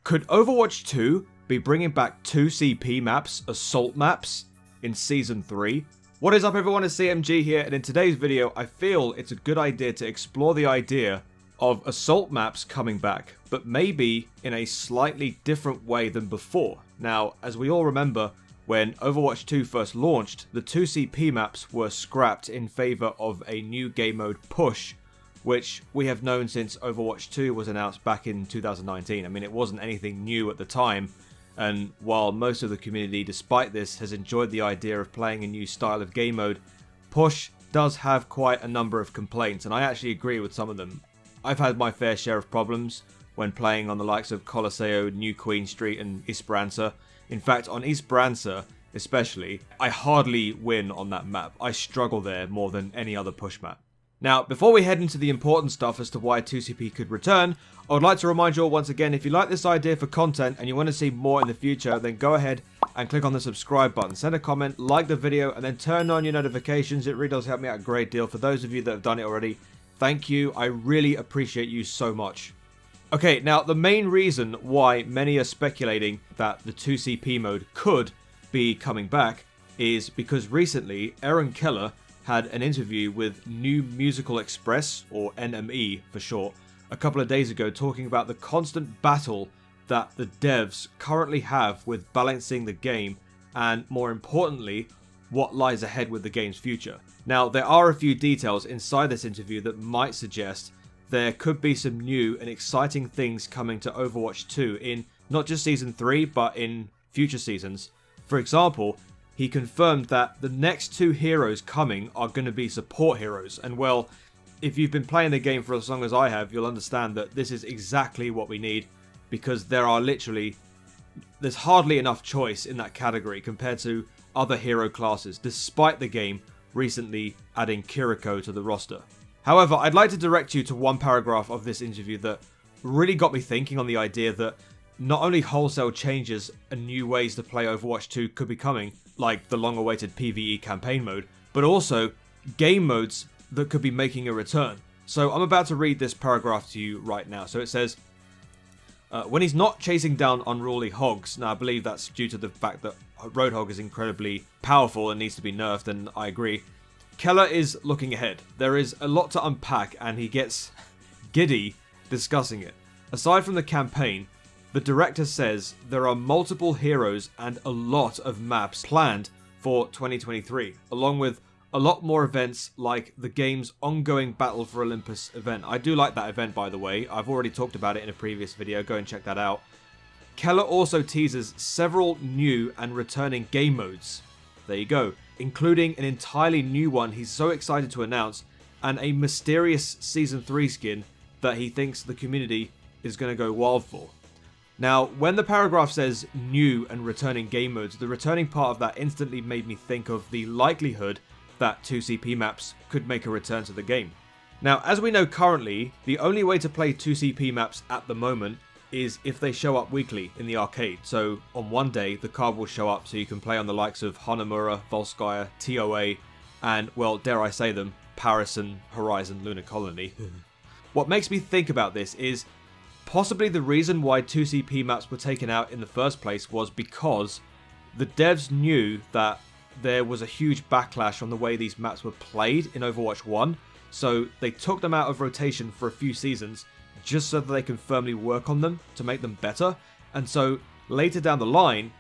Could Overwatch 2 be bringing back 2 CP maps, assault maps, in Season 3? What is up everyone, it's CMG here, and in today's video I feel it's a good idea to explore the idea of assault maps coming back, but maybe in a slightly different way than before. Now, as we all remember, when Overwatch 2 first launched, the 2 CP maps were scrapped in favour of a new game mode push, which we have known since Overwatch 2 was announced back in 2019. I mean, it wasn't anything new at the time, and while most of the community, despite this, has enjoyed the idea of playing a new style of game mode, push does have quite a number of complaints, and I actually agree with some of them. I've had my fair share of problems when playing on the likes of Colosseo, New Queen Street, and Esperanza. In fact, on Esperanza especially, I hardly win on that map. I struggle there more than any other push map. Now, before we head into the important stuff as to why 2CP could return, I would like to remind you all once again, if you like this idea for content and you want to see more in the future, then go ahead and click on the subscribe button, send a comment, like the video, and then turn on your notifications. It really does help me out a great deal. For those of you that have done it already, thank you. I really appreciate you so much. Okay, now the main reason why many are speculating that the 2CP mode could be coming back is because recently Keller Nme had an interview with New Musical Express, or NME for short, a couple of days ago, talking about the constant battle that the devs currently have with balancing the game and, more importantly, what lies ahead with the game's future. Now, there are a few details inside this interview that might suggest there could be some new and exciting things coming to Overwatch 2 in not just Season 3, but in future seasons. For example, he confirmed that the next 2 heroes coming are going to be support heroes, and well, if you've been playing the game for as long as I have, you'll understand that this is exactly what we need, because there's hardly enough choice in that category compared to other hero classes, despite the game recently adding Kiriko to the roster. However, I'd like to direct you to one paragraph of this interview that really got me thinking on the idea that not only wholesale changes and new ways to play Overwatch 2 could be coming, like the long-awaited PvE campaign mode, but also game modes that could be making a return. So I'm about to read this paragraph to you right now. So it says, when he's not chasing down unruly hogs, now I believe that's due to the fact that Roadhog is incredibly powerful and needs to be nerfed, and I agree, Keller is looking ahead. There is a lot to unpack, and he gets giddy discussing it. Aside from the campaign, the director says there are multiple heroes and a lot of maps planned for 2023, along with a lot more events like the game's ongoing Battle for Olympus event. I do like that event, by the way. I've already talked about it in a previous video. Go and check that out. Keller also teases several new and returning game modes. There you go. Including an entirely new one he's so excited to announce, and a mysterious Season 3 skin that he thinks the community is going to go wild for. Now, when the paragraph says new and returning game modes, the returning part of that instantly made me think of the likelihood that 2CP maps could make a return to the game. Now, as we know currently, the only way to play 2CP maps at the moment is if they show up weekly in the arcade. So on one day, the card will show up so you can play on the likes of Hanamura, Volskaya, TOA, and, well, dare I say them, Paris and Horizon Lunar Colony. What makes me think about this is possibly the reason why 2CP maps were taken out in the first place was because the devs knew that there was a huge backlash on the way these maps were played in Overwatch 1, so they took them out of rotation for a few seasons just so that they can firmly work on them to make them better, and so later down the line,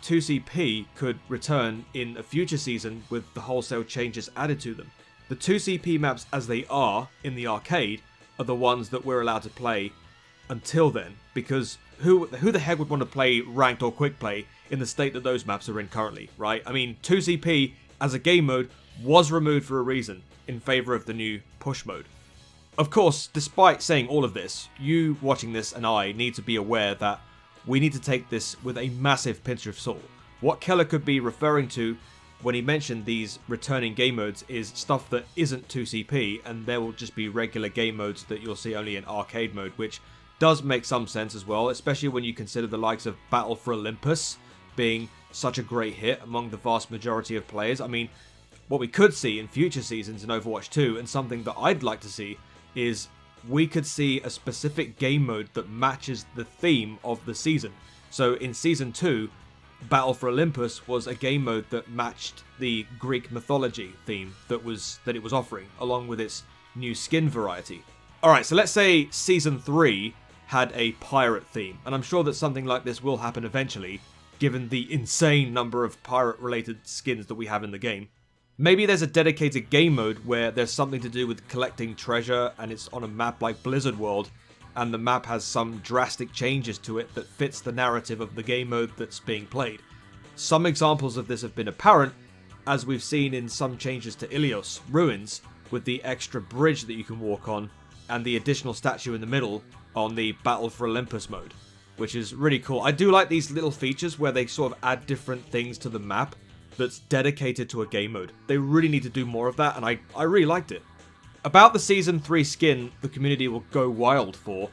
2CP could return in a future season with the wholesale changes added to them. The 2CP maps as they are in the arcade are the ones that we're allowed to play until then, because who the heck would want to play ranked or quick play in the state that those maps are in currently, right? I mean, 2CP as a game mode was removed for a reason in favor of the new push mode. Of course, despite saying all of this, you watching this and I need to be aware that we need to take this with a massive pinch of salt. What Keller could be referring to when he mentioned these returning game modes is stuff that isn't 2CP, and there will just be regular game modes that you'll see only in arcade mode, which does make some sense as well, especially when you consider the likes of Battle for Olympus being such a great hit among the vast majority of players. I mean, what we could see in future seasons in Overwatch 2, and something that I'd like to see, is we could see a specific game mode that matches the theme of the season. So in Season 2, Battle for Olympus was a game mode that matched the Greek mythology theme that it was offering, along with its new skin variety. Alright, so let's say Season 3 had a pirate theme, and I'm sure that something like this will happen eventually, given the insane number of pirate-related skins that we have in the game. Maybe there's a dedicated game mode where there's something to do with collecting treasure and it's on a map like Blizzard World, and the map has some drastic changes to it that fits the narrative of the game mode that's being played. Some examples of this have been apparent, as we've seen in some changes to Ilios Ruins, with the extra bridge that you can walk on, and the additional statue in the middle on the Battle for Olympus mode, which is really cool. I do like these little features where they sort of add different things to the map that's dedicated to a game mode. They really need to do more of that, and I really liked it. About the Season 3 skin the community will go wild for,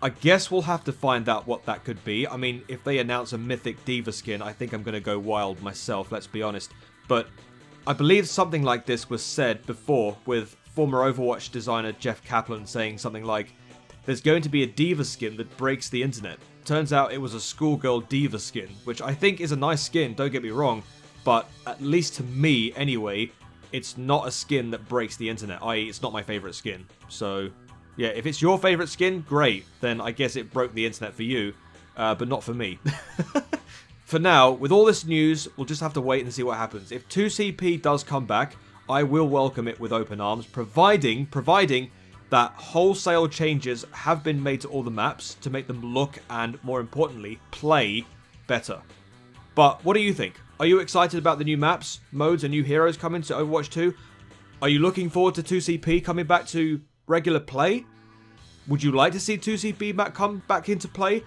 I guess we'll have to find out what that could be. I mean, if they announce a Mythic Diva skin, I think I'm going to go wild myself, let's be honest. But I believe something like this was said before, with former Overwatch designer Jeff Kaplan saying something like, there's going to be a Diva skin that breaks the internet. Turns out it was a schoolgirl Diva skin, which I think is a nice skin, don't get me wrong, but at least to me anyway, it's not a skin that breaks the internet, i.e. it's not my favourite skin. So yeah, if it's your favourite skin, great, then I guess it broke the internet for you, but not for me. For now, with all this news, we'll just have to wait and see what happens. If 2CP does come back, I will welcome it with open arms, providing that wholesale changes have been made to all the maps to make them look and, more importantly, play better. But what do you think? Are you excited about the new maps, modes, and new heroes coming to Overwatch 2? Are you looking forward to 2CP coming back to regular play? Would you like to see 2CP come back into play?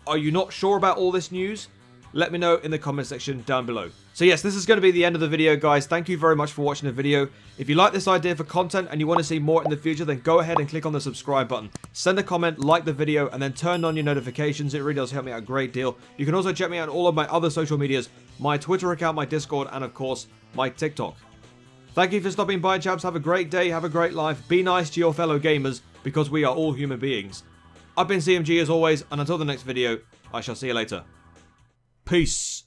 Are you not sure about all this news? Let me know in the comment section down below. So yes, this is going to be the end of the video, guys. Thank you very much for watching the video. If you like this idea for content and you want to see more in the future, then go ahead and click on the subscribe button. Send a comment, like the video, and then turn on your notifications. It really does help me out a great deal. You can also check me out on all of my other social medias, my Twitter account, my Discord, and of course, my TikTok. Thank you for stopping by, chaps. Have a great day, have a great life. Be nice to your fellow gamers, because we are all human beings. I've been CMG as always, and until the next video, I shall see you later. Peace.